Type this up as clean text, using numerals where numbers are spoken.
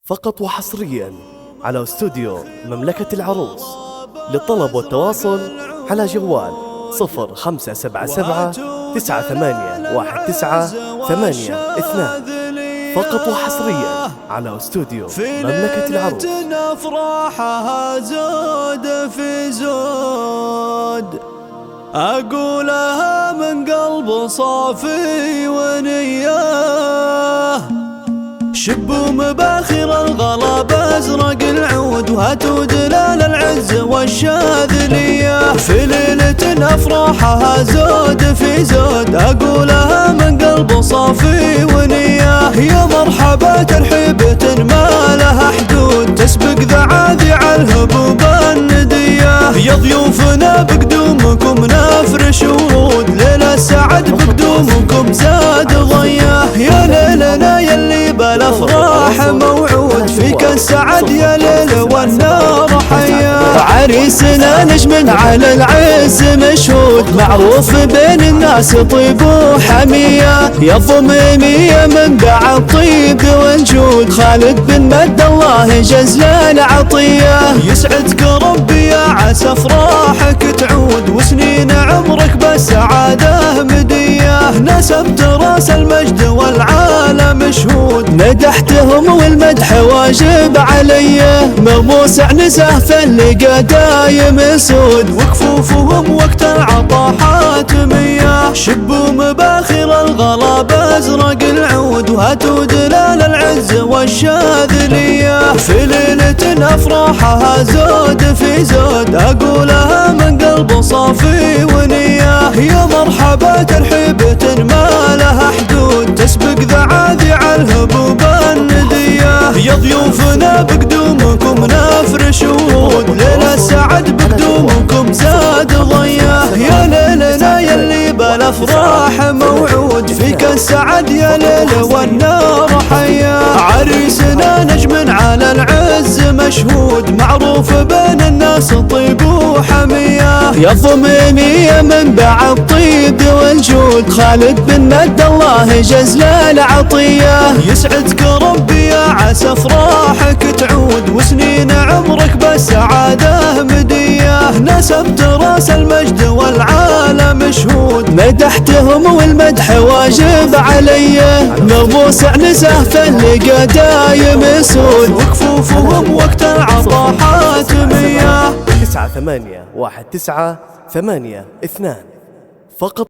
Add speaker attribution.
Speaker 1: فقط وحصريا على استوديو مملكة العروس. للطلب والتواصل على جوال 0577 981982. فقط وحصريا على استوديو مملكة العروس.
Speaker 2: أفراحها زود في زود، أقولها من قلب صافي ونياه. شبوا مباخر الغلا بأزرق العود، وهاتوا دلال العز والشاذلية. في ليلة أفراحها زود في زود، أقولها من قلب صافي ونياه. يا مرحبا ترحيبة ما لها حدود، تسبق ذعاذع الهبوب الندية. يا ضيوفنا بقدومكم نفرش ورود، ليلة السعد بقدومكم زاد ضياه. يا ليلنا يلي بالافراح موعود، فيك السعد يا ليل والنار حياه. عريسنا نجم على العز مشهود، معروف بين الناس طيب وحميه. يا ضميميه منبع الطيب والجود، خالد بن مد الله جزل العطيه. يسعدك ربي يا عسى افراحك تعود، وسنين عمرك بالسعاده مديه. نسبت راس المجد والعالم مشهود، مدحتهم والمدح واجب علي. مغموس عنزه فاللقى دايم سود، وكفوفهم وقت العطاحات مياه. شبوا مباخر الغلا بازرق العود، وهاتوا دلال العز والشاذلية. في ليلة أفراحها زود في زود، أقولها من قلب صافي ونياه. يا مرحبا ترحيبة ما لها حدود، تسبق ذعاذع الهبوب الندية. يا ضيوفنا بقدومكم نفرش ورود، ليلة السعد بقدومكم زاد ضياه. يا ليلنا يلي بالافراح موعود، فيك السعد يا ليل والنار حياه. عريسنا نجم على العز مشهود، معروف بين الناس طيب وحميه. يا ضميميه منبع الطيب والجود، خالد بن مد الله جزل العطيه. يسعدك ربي يا عسى افراحك تعود، وسنين عمرك بالسعاده مديه. نسبت راس المجد والعالم مشهود، مدحتهم والمدح واجب علي. مغموس عنزه فاللقى دايم سود، وكفوفهم وقت العطاحات مياه.
Speaker 1: 981982. فقط